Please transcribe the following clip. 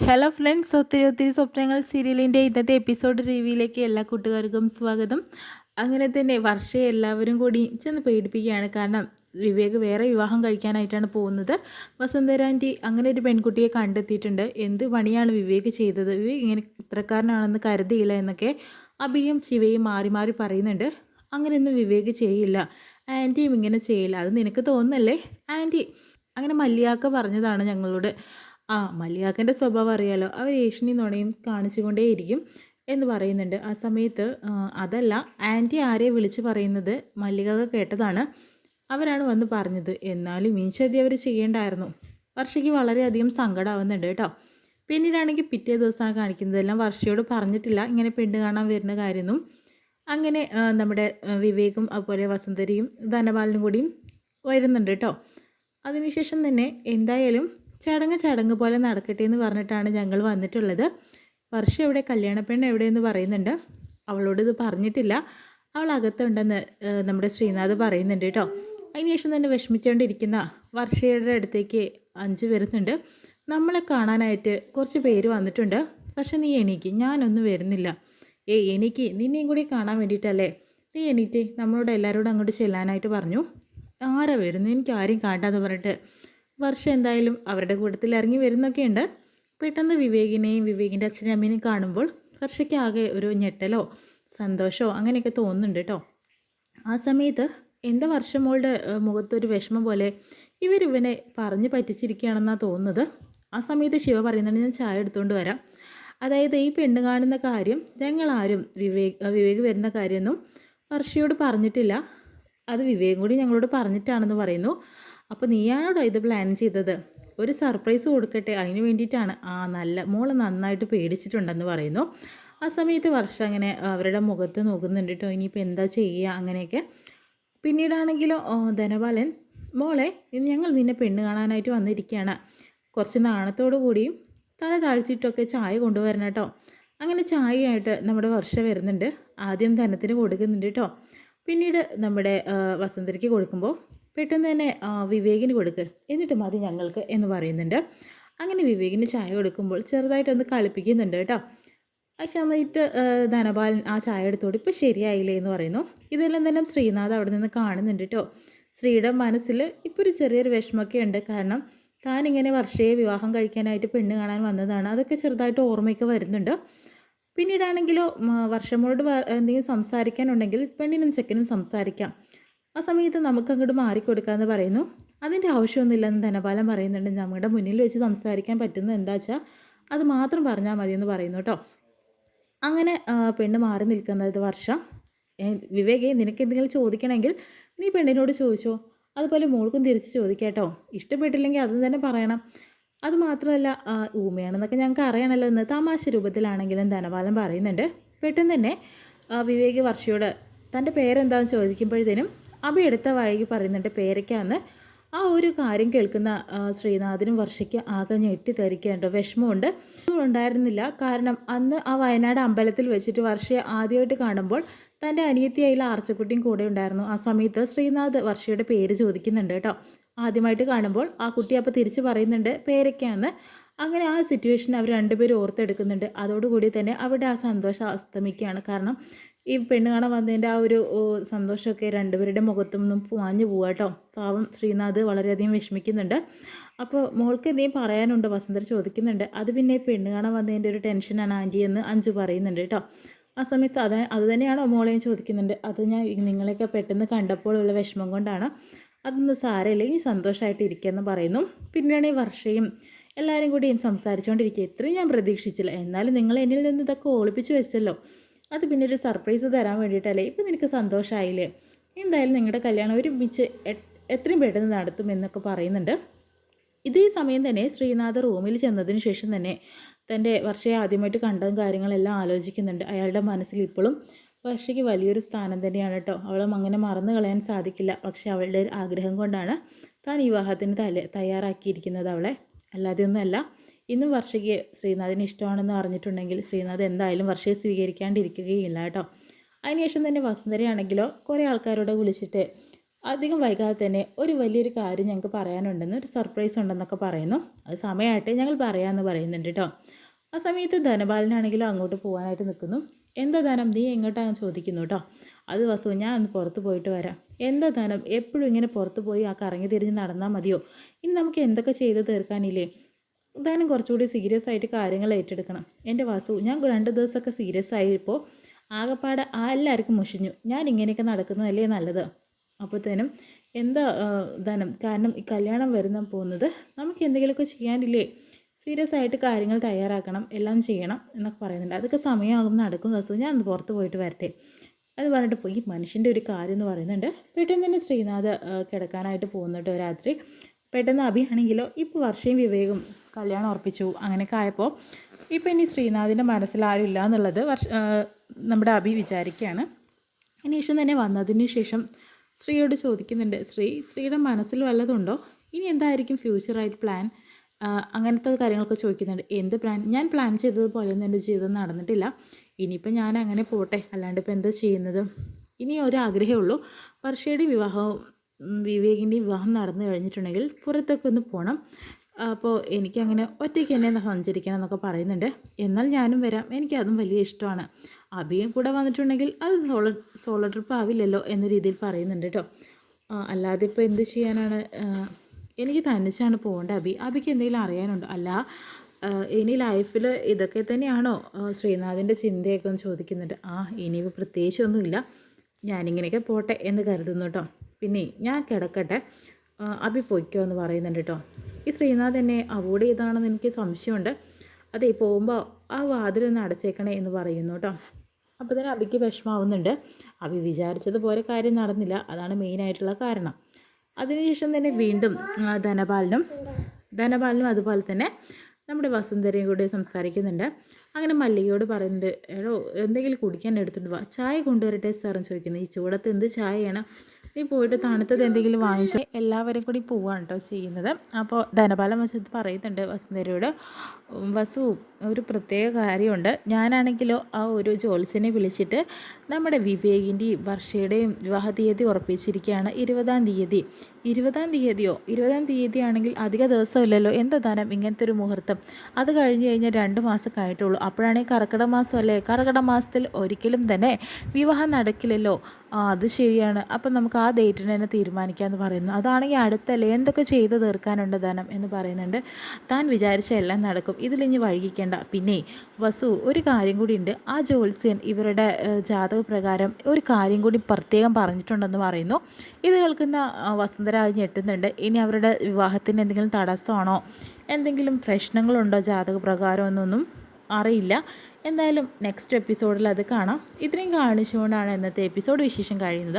Hello friends, ഒത്തിരി ഒത്തിരി സ്വപ്നങ്ങൾ സീരിയലിൻ്റെ ഇന്നത്തെ എപ്പിസോഡ് റിവ്യൂയിലേക്ക് എല്ലാ കൂട്ടുകാർക്കും സ്വാഗതം. അങ്ങനെ തന്നെ വർഷയെ എല്ലാവരും കൂടി ചെന്ന് പേടിപ്പിക്കുകയാണ്. കാരണം വിവേക് വേറെ വിവാഹം കഴിക്കാനായിട്ടാണ് പോകുന്നത്. വസുന്ധര ആൻറ്റി അങ്ങനെ ഒരു പെൺകുട്ടിയെ കണ്ടെത്തിയിട്ടുണ്ട്. എന്ത് പണിയാണ് വിവേക് ചെയ്തത്, വിവേക് ഇങ്ങനെ ഇത്രക്കാരനാണെന്ന് കരുതിയില്ല എന്നൊക്കെ അഭിയും ശിവയും മാറി മാറി പറയുന്നുണ്ട്. അങ്ങനെയൊന്നും വിവേക് ചെയ്യില്ല, ആൻറ്റിയും ഇങ്ങനെ ചെയ്യില്ല, അത് നിനക്ക് തോന്നുന്നല്ലേ ആൻറ്റി. അങ്ങനെ മല്ലിയാക്ക പറഞ്ഞതാണ് ഞങ്ങളോട്. മല്ലികാക്കൻ്റെ സ്വഭാവം അറിയാലോ, അവർ ഏഷ്യനി നുണയും കാണിച്ചുകൊണ്ടേയിരിക്കും എന്ന് പറയുന്നുണ്ട്. ആ സമയത്ത് അതല്ല, ആൻറ്റി ആരെ വിളിച്ച് പറയുന്നത് മല്ലികാക്ക കേട്ടതാണ്, അവരാണ് വന്ന് പറഞ്ഞത്. എന്നാലും ഈ ചതി അവർ ചെയ്യേണ്ടായിരുന്നു. വർഷയ്ക്ക് വളരെയധികം സങ്കടമാവുന്നുണ്ട് കേട്ടോ. പിന്നീടാണെങ്കിൽ പിറ്റേ ദിവസമാണ് കാണിക്കുന്നത്. എല്ലാം വർഷയോട് പറഞ്ഞിട്ടില്ല ഇങ്ങനെ പെണ്ണ് കാണാൻ വരുന്ന കാര്യമൊന്നും. അങ്ങനെ നമ്മുടെ വിവേകും അതുപോലെ വസുന്ധരയും ധനപാലനും കൂടിയും വരുന്നുണ്ട് കേട്ടോ. അതിനുശേഷം തന്നെ എന്തായാലും ചടങ്ങ് പോലെ നടക്കട്ടെ എന്ന് പറഞ്ഞിട്ടാണ് ഞങ്ങൾ വന്നിട്ടുള്ളത്. വർഷം എവിടെ, കല്യാണപ്പെണ്ണ് എവിടെയെന്ന് പറയുന്നുണ്ട്. അവളോട് ഇത് പറഞ്ഞിട്ടില്ല, അവൾ അകത്തുണ്ടെന്ന് നമ്മുടെ ശ്രീനാഥ് പറയുന്നുണ്ട് കേട്ടോ. അതിനുശേഷം തന്നെ വിഷമിച്ചുകൊണ്ടിരിക്കുന്ന വർഷയുടെ അടുത്തേക്ക് അഞ്ച് വരുന്നുണ്ട്. നമ്മളെ കാണാനായിട്ട് കുറച്ച് പേര് വന്നിട്ടുണ്ട്, പക്ഷെ നീ എണീക്ക്, ഞാനൊന്നും വരുന്നില്ല. എനിക്ക് നിന്നെയും കൂടി കാണാൻ വേണ്ടിയിട്ടല്ലേ, നീ എണീറ്റ് നമ്മളോട് എല്ലാവരോടും അങ്ങോട്ട് ചെല്ലാനായിട്ട് പറഞ്ഞു. ആരാ വരുന്നു, എനിക്ക് ആരെയും കാണാന്ന് പറഞ്ഞിട്ട് വർഷം എന്തായാലും അവരുടെ കൂട്ടത്തിൽ ഇറങ്ങി വരുന്നൊക്കെയുണ്ട്. പെട്ടെന്ന് വിവേകിനെയും വിവേകിൻ്റെ അച്ഛനും അമ്മേനെയും കാണുമ്പോൾ വർഷയ്ക്ക് ആകെ ഒരു ഞെട്ടലോ സന്തോഷമോ അങ്ങനെയൊക്കെ തോന്നുന്നുണ്ട് കേട്ടോ. ആ സമയത്ത് എന്താ വർഷമോളുടെ മുഖത്തൊരു വിഷമം പോലെ, ഇവരിവനെ പറഞ്ഞ് പറ്റിച്ചിരിക്കുകയാണെന്നാണ് തോന്നുന്നത്. ആ സമയത്ത് ശിവ പറയുന്നുണ്ട്, ഞാൻ ചായ എടുത്തുകൊണ്ട് വരാം. അതായത് ഈ പെണ്ണ് കാണുന്ന കാര്യം ഞങ്ങളാരും വിവേക് വരുന്ന കാര്യമൊന്നും വർഷയോട് പറഞ്ഞിട്ടില്ല, അത് വിവേകും കൂടി ഞങ്ങളോട് പറഞ്ഞിട്ടാണെന്ന് പറയുന്നു. അപ്പോൾ നീയാണോടോ ഇത് പ്ലാൻ ചെയ്തത്, ഒരു സർപ്രൈസ് കൊടുക്കട്ടെ അതിന് വേണ്ടിയിട്ടാണ്. നല്ല മോള് നന്നായിട്ട് പേടിച്ചിട്ടുണ്ടെന്ന് പറയുന്നു. ആ സമയത്ത് വർഷ അങ്ങനെ അവരുടെ മുഖത്ത് നോക്കുന്നുണ്ട് കേട്ടോ, ഇനിയിപ്പോൾ എന്താ ചെയ്യുക അങ്ങനെയൊക്കെ. പിന്നീടാണെങ്കിലോ ധനപാലൻ, മോളെ ഞങ്ങൾ നിന്നെ പെണ്ണ് കാണാനായിട്ട് വന്നിരിക്കുകയാണ്, കുറച്ച് നാണത്തോടു കൂടിയും തല താഴ്ത്തിയിട്ടൊക്കെ ചായ കൊണ്ടുവരണം കേട്ടോ. അങ്ങനെ ചായയായിട്ട് നമ്മുടെ വർഷ വരുന്നുണ്ട്. ആദ്യം ധനത്തിന് കൊടുക്കുന്നുണ്ട് കേട്ടോ. പിന്നീട് നമ്മുടെ വസുന്ധരയ്ക്ക് കൊടുക്കുമ്പോൾ പെട്ടെന്ന് തന്നെ വിവേകിന് കൊടുക്ക്, എന്നിട്ട് മതി ഞങ്ങൾക്ക് എന്ന് പറയുന്നുണ്ട്. അങ്ങനെ വിവേകിന് ചായ കൊടുക്കുമ്പോൾ ചെറുതായിട്ടൊന്ന് കളിപ്പിക്കുന്നുണ്ട് കേട്ടോ. ആ സമയത്ത് ധനപാലൻ ആ ചായ എടുത്തോട് ഇപ്പോൾ ശരിയായില്ലേ എന്ന് പറയുന്നു. ഇതെല്ലാം തന്നെ ശ്രീനാഥ് അവിടെ നിന്ന് കാണുന്നുണ്ട് കേട്ടോ. ശ്രീയുടെ മനസ്സിൽ ഇപ്പോൾ ഒരു ചെറിയൊരു വിഷമമൊക്കെ ഉണ്ട്. കാരണം താൻ ഇങ്ങനെ വർഷയെ വിവാഹം കഴിക്കാനായിട്ട് പെണ്ണ് കാണാൻ വന്നതാണ്, അതൊക്കെ ചെറുതായിട്ട് ഓർമ്മയൊക്കെ വരുന്നുണ്ട്. പിന്നീടാണെങ്കിലോ വർഷമോട് എന്തെങ്കിലും സംസാരിക്കാനുണ്ടെങ്കിൽ പെണ്ണിനും ചെക്കനും സംസാരിക്കാം, ആ സമയത്ത് നമുക്ക് അങ്ങോട്ട് മാറിക്കൊടുക്കാമെന്ന് പറയുന്നു. അതിൻ്റെ ആവശ്യമൊന്നുമില്ലെന്ന് ധനപാലൻ പറയുന്നുണ്ട്. നമ്മുടെ മുന്നിൽ വെച്ച് സംസാരിക്കാൻ പറ്റുന്നത് എന്താ വെച്ചാൽ അത് മാത്രം പറഞ്ഞാൽ മതിയെന്ന് പറയുന്നു കേട്ടോ. അങ്ങനെ പെണ്ണ് മാറി നിൽക്കുന്നത് വർഷം, വിവേകേ നിനക്ക് എന്തെങ്കിലും ചോദിക്കണമെങ്കിൽ നീ പെണ്ണിനോട് ചോദിച്ചോ, അതുപോലെ മോൾക്കും തിരിച്ച് ചോദിക്കാട്ടോ, ഇഷ്ടപ്പെട്ടില്ലെങ്കിൽ അതും തന്നെ പറയണം. അതുമാത്രമല്ല ഊമയാണെന്നൊക്കെ ഞങ്ങൾക്ക് അറിയണമല്ലോ എന്ന് തമാശ രൂപത്തിലാണെങ്കിലും ധനപാലൻ പറയുന്നുണ്ട്. പെട്ടെന്ന് തന്നെ വിവേക് വർഷയോട് തൻ്റെ പേരെന്താണെന്ന് ചോദിക്കുമ്പോഴത്തേനും അഭി എടുത്ത വഴിക്ക് പറയുന്നുണ്ട് പേരയ്ക്കാന്ന്. ആ ഒരു കാര്യം കേൾക്കുന്ന ശ്രീനാഥിനും വർഷയ്ക്ക് ആകെ ഞെട്ടിത്തരിക്കേണ്ട വിഷമമുണ്ട്. ഉണ്ടായിരുന്നില്ല, കാരണം അന്ന് ആ വയനാട് അമ്പലത്തിൽ വെച്ചിട്ട് വർഷയെ ആദ്യമായിട്ട് കാണുമ്പോൾ തൻ്റെ അനിയത്തിയായുള്ള ആർച്ചക്കുട്ടിയും കൂടെ ഉണ്ടായിരുന്നു. ആ സമയത്ത് ശ്രീനാഥ് വർഷയുടെ പേര് ചോദിക്കുന്നുണ്ട് കേട്ടോ. ആദ്യമായിട്ട് കാണുമ്പോൾ ആ കുട്ടി അപ്പോൾ തിരിച്ച് പറയുന്നുണ്ട് പേരയ്ക്കാന്ന്. അങ്ങനെ ആ സിറ്റുവേഷൻ അവർ രണ്ടുപേരും ഓർത്തെടുക്കുന്നുണ്ട്. അതോടുകൂടി തന്നെ അവരുടെ ആ സന്തോഷം അസ്തമിക്കുകയാണ്. കാരണം ഈ പെണ്ണ് കാണാൻ വന്നതിൻ്റെ ആ ഒരു സന്തോഷമൊക്കെ രണ്ടുപേരുടെ മുഖത്തും നിന്നും മാഞ്ഞു പോവുക കേട്ടോ. പാവം ശ്രീനാഥ് വളരെയധികം വിഷമിക്കുന്നുണ്ട്. അപ്പോൾ മോൾക്ക് എന്തെങ്കിലും പറയാനുണ്ടോ വസുന്ധര ചോദിക്കുന്നുണ്ട്. അത് പിന്നെ പെണ്ണ് കാണാൻ വന്നതിൻ്റെ ഒരു ടെൻഷനാണ് ആൻറ്റി എന്ന് അഞ്ചു പറയുന്നുണ്ട് കേട്ടോ. ആ സമയത്ത് അത് തന്നെയാണോ മോളെയും ചോദിക്കുന്നുണ്ട്. അത് ഞാൻ നിങ്ങളെയൊക്കെ പെട്ടെന്ന് കണ്ടപ്പോഴുള്ള വിഷമം കൊണ്ടാണ്, അതൊന്നും സാരമില്ല, ഇനി സന്തോഷമായിട്ട് ഇരിക്കുമെന്ന് പറയുന്നു. പിന്നെയാണ് ഈ വർഷയും എല്ലാവരും കൂടിയും സംസാരിച്ചുകൊണ്ടിരിക്കുക. ഇത്രയും ഞാൻ പ്രതീക്ഷിച്ചില്ല, എന്നാലും നിങ്ങൾ എന്നിൽ നിന്ന് ഇതൊക്കെ ഒളിപ്പിച്ച് വെച്ചല്ലോ, അത് പിന്നെ ഒരു സർപ്രൈസ് തരാൻ വേണ്ടിയിട്ടല്ലേ, ഇപ്പം നിനക്ക് സന്തോഷമായില്ലേ, എന്തായാലും നിങ്ങളുടെ കല്യാണം ഒരുമിച്ച് എത്രയും പെട്ടെന്ന് നടത്തുമെന്നൊക്കെ പറയുന്നുണ്ട്. ഇതേ സമയം തന്നെ ശ്രീനാഥ് റൂമിൽ ചെന്നതിന് ശേഷം തന്നെ തൻ്റെ വർഷയെ ആദ്യമായിട്ട് കണ്ടതും കാര്യങ്ങളെല്ലാം ആലോചിക്കുന്നുണ്ട്. അയാളുടെ മനസ്സിൽ ഇപ്പോഴും വർഷയ്ക്ക് വലിയൊരു സ്ഥാനം തന്നെയാണ് കേട്ടോ. അവളും അങ്ങനെ മറന്നു കളയാൻ സാധിക്കില്ല. പക്ഷെ അവളുടെ ആഗ്രഹം കൊണ്ടാണ് താൻ വിവാഹത്തിന് തയ്യാറാക്കിയിരിക്കുന്നത് അവളെ, അല്ലാതെ ഒന്നുമല്ല. ഇന്നും വർഷയ്ക്ക് ശ്രീനാഥിന് ഇഷ്ടമാണെന്ന് അറിഞ്ഞിട്ടുണ്ടെങ്കിൽ ശ്രീനാഥ് എന്തായാലും വർഷയെ സ്വീകരിക്കാണ്ടിരിക്കുകയില്ല കേട്ടോ. അതിനുശേഷം തന്നെ വസുന്ധരയാണെങ്കിലോ കുറേ ആൾക്കാരോട് വിളിച്ചിട്ട് അധികം വൈകാതെ തന്നെ ഒരു വലിയൊരു കാര്യം ഞങ്ങൾക്ക് പറയാനുണ്ടെന്ന്, ഒരു സർപ്രൈസ് ഉണ്ടെന്നൊക്കെ പറയുന്നു. അത് സമയമായിട്ട് ഞങ്ങൾ പറയാമെന്ന് പറയുന്നുണ്ട് കേട്ടോ. ആ സമയത്ത് ധനപാലനാണെങ്കിലും അങ്ങോട്ട് പോകാനായിട്ട് നിൽക്കുന്നു. എന്താ ധനം, നീ എങ്ങോട്ടാണെന്ന് ചോദിക്കുന്നു കേട്ടോ. അത് വസു, ഞാൻ ഒന്ന് പുറത്ത് പോയിട്ട് വരാം. എന്താ ധനം, എപ്പോഴും ഇങ്ങനെ പുറത്ത് പോയി ആ കറങ്ങി തിരിഞ്ഞ് നടന്നാൽ മതിയോ? ഇനി നമുക്ക് എന്തൊക്കെ ചെയ്ത് തീർക്കാനില്ലേ? ധനം കുറച്ചുകൂടി സീരിയസ് ആയിട്ട് കാര്യങ്ങൾ ഏറ്റെടുക്കണം. എൻ്റെ വസു, ഞാൻ 2 ദിവസമൊക്കെ സീരിയസ് ആയപ്പോൾ ആകെപ്പാടെ എല്ലാവർക്കും മുഷിഞ്ഞു. ഞാൻ ഇങ്ങനെയൊക്കെ നടക്കുന്നതല്ലേ നല്ലത്. അപ്പോഴത്തേനും എന്താ ധനം, കാരണം ഈ കല്യാണം വരുന്ന പോകുന്നത്, നമുക്ക് എന്തെങ്കിലുമൊക്കെ ചെയ്യാനില്ലേ? സീരിയസ് ആയിട്ട് കാര്യങ്ങൾ തയ്യാറാക്കണം, എല്ലാം ചെയ്യണം എന്നൊക്കെ പറയുന്നുണ്ട്. അതൊക്കെ സമയമാകും, നടക്കും ദിവസം, ഞാൻ ഒന്ന് പുറത്ത് പോയിട്ട് വരട്ടെ എന്ന് പറഞ്ഞിട്ട് പോയി. മനുഷ്യൻ്റെ ഒരു കാര്യം എന്ന് പറയുന്നുണ്ട്. പെട്ടെന്ന് തന്നെ ശ്രീനാഥ് കിടക്കാനായിട്ട് പോകുന്നുണ്ട് രാത്രി. പെട്ടെന്ന് അഭിയാണെങ്കിലോ ഇപ്പോൾ വർഷയും വിവേകും കല്യാണം ഉറപ്പിച്ചു. അങ്ങനെയൊക്കെ ആയപ്പോൾ ഇപ്പം ഇനി ശ്രീനാഥിൻ്റെ മനസ്സിൽ ആരും ഇല്ല എന്നുള്ളത് നമ്മുടെ അഭി വിചാരിക്കുകയാണ്. അന്വേഷണം തന്നെ വന്നതിന് ശേഷം ശ്രീയോട് ചോദിക്കുന്നുണ്ട്. ശ്രീയുടെ മനസ്സിൽ വല്ലതുണ്ടോ? ഇനി എന്തായിരിക്കും ഫ്യൂച്ചറായിട്ട് പ്ലാൻ? അങ്ങനത്തെ കാര്യങ്ങളൊക്കെ ചോദിക്കുന്നുണ്ട്. എന്ത് പ്ലാൻ? ഞാൻ പ്ലാൻ ചെയ്തതുപോലെയൊന്നും എൻ്റെ ജീവിതം നടന്നിട്ടില്ല. ഇനിയിപ്പോൾ ഞാൻ അങ്ങനെ പോട്ടെ, അല്ലാണ്ട് ഇപ്പോൾ എന്താ ചെയ്യുന്നത്? ഇനി ഒരാഗ്രഹമേ ഉള്ളൂ, വർഷയുടെ വിവാഹവും വിവേകിൻ്റെയും വിവാഹം നടന്നു കഴിഞ്ഞിട്ടുണ്ടെങ്കിൽ പുറത്തൊക്കെ ഒന്ന് പോകണം. അപ്പോൾ എനിക്കങ്ങനെ ഒറ്റയ്ക്ക് തന്നെ സഞ്ചരിക്കണം എന്നൊക്കെ പറയുന്നുണ്ട്. എന്നാൽ ഞാനും വരാം, എനിക്കതും വലിയ ഇഷ്ടമാണ്. അഭിയും കൂടെ വന്നിട്ടുണ്ടെങ്കിൽ അത് സോളോ ട്രിപ്പ് ആവില്ലല്ലോ എന്ന രീതിയിൽ പറയുന്നുണ്ട് കേട്ടോ. അല്ലാതെ ഇപ്പോൾ എന്ത് ചെയ്യാനാണ്, എനിക്ക് തനിച്ചാണ് പോകേണ്ടത്. അഭിക്ക് എന്തെങ്കിലും അറിയാനുണ്ടോ? അല്ല ഇനി ലൈഫിൽ ഇതൊക്കെ തന്നെയാണോ ശ്രീനാഥിൻ്റെ ചിന്തയൊക്കെ ഒന്ന് ചോദിക്കുന്നുണ്ട്. ഇനിയിപ്പോൾ പ്രത്യേകിച്ചൊന്നുമില്ല, ഞാനിങ്ങനെയൊക്കെ പോട്ടെ എന്ന് കരുതുന്നു കേട്ടോ. പിന്നെ ഞാൻ കിടക്കട്ടെ, അഭി പൊയ്ക്കോ എന്ന് പറയുന്നുണ്ട് കേട്ടോ. ഈ ശ്രീനാഥ് എന്നെ അവോയ്ഡ് ചെയ്താണെന്ന് എനിക്ക് സംശയമുണ്ട്. അതേ, പോകുമ്പോൾ ആ വാതിലൊന്ന് അടച്ചേക്കണേ എന്ന് പറയുന്നു കേട്ടോ. അപ്പോൾ തന്നെ അഭിക്ക് വിഷമാവുന്നുണ്ട്. അഭി വിചാരിച്ചതുപോലെ കാര്യം നടന്നില്ല, അതാണ് മെയിനായിട്ടുള്ള കാരണം. അതിനുശേഷം തന്നെ വീണ്ടും ധനപാലനും അതുപോലെ തന്നെ നമ്മുടെ വസുന്ധരയും കൂടി സംസാരിക്കുന്നുണ്ട്. അങ്ങനെ മല്ലികയോട് പറയുന്നത്, എടോ എന്തെങ്കിലും കുടിക്കാൻ എടുത്തിട്ട് വാ, ചായ കൊണ്ടുവരട്ടെ സാറെന്ന് ചോദിക്കുന്നു. ഈ ചൂടത്ത് എന്ത് ചായയാണ്, നീ പോയിട്ട് തണുത്തത് എന്തെങ്കിലും വാങ്ങിച്ച്. എല്ലാവരും കൂടി പോവാണ് കേട്ടോ ചെയ്യുന്നത്. അപ്പോൾ ധനപാലൻ വശത്ത് പറയുന്നുണ്ട് വസുന്ധരയോട്, വസു ഒരു പ്രത്യേക കാര്യമുണ്ട്. ഞാനാണെങ്കിലോ ആ ഒരു ജോത്സ്യനെ വിളിച്ചിട്ട് നമ്മുടെ വിവേകിൻ്റെയും വർഷയുടെയും വിവാഹ തീയതി ഉറപ്പിച്ചിരിക്കുകയാണ് 20-ാം തീയതി. 20-ാം തീയതിയോ? 20-ാം തീയതി ആണെങ്കിൽ അധിക ദിവസമില്ലല്ലോ, എന്താ ധനം ഇങ്ങനത്തെ ഒരു മുഹൂർത്തം? അത് കഴിഞ്ഞ് കഴിഞ്ഞാൽ 2 മാസം കഴിഞ്ഞിട്ടുള്ളൂ. അപ്പോഴാണെങ്കിൽ കർക്കിടക മാസമല്ലേ, കർക്കിടക മാസത്തിൽ ഒരിക്കലും തന്നെ വിവാഹം നടക്കില്ലല്ലോ. അത് ശരിയാണ്, അപ്പം നമുക്ക് ആ ഡേറ്റിന് തന്നെ തീരുമാനിക്കാമെന്ന് പറയുന്നു. അതാണെങ്കിൽ അടുത്തല്ലേ, എന്തൊക്കെ ചെയ്ത് തീർക്കാനുണ്ട് ധനം എന്ന് പറയുന്നുണ്ട്. താൻ വിചാരിച്ച എല്ലാം നടക്കും, ഇതിലിഞ്ഞ് വൈകിക്കേണ്ട. പിന്നെ വസു, ഒരു കാര്യം കൂടി ഉണ്ട്, ആ ജ്യോത്സ്യൻ ഇവരുടെ ജാതകപ്രകാരം ഒരു കാര്യം കൂടി പ്രത്യേകം പറഞ്ഞിട്ടുണ്ടെന്ന് പറയുന്നു. ഇത് കേൾക്കുന്ന വസുന്ധര ഞെട്ടുന്നുണ്ട്. ഇനി അവരുടെ വിവാഹത്തിന് എന്തെങ്കിലും തടസ്സമാണോ, എന്തെങ്കിലും പ്രശ്നങ്ങളുണ്ടോ ജാതകപ്രകാരം എന്നൊന്നും അറിയില്ല. എന്തായാലും നെക്സ്റ്റ് എപ്പിസോഡിൽ അത് കാണാം. ഇത്രയും കാണിച്ചുകൊണ്ടാണ് ഇന്നത്തെ എപ്പിസോഡ് വിശേഷം കഴിയുന്നത്.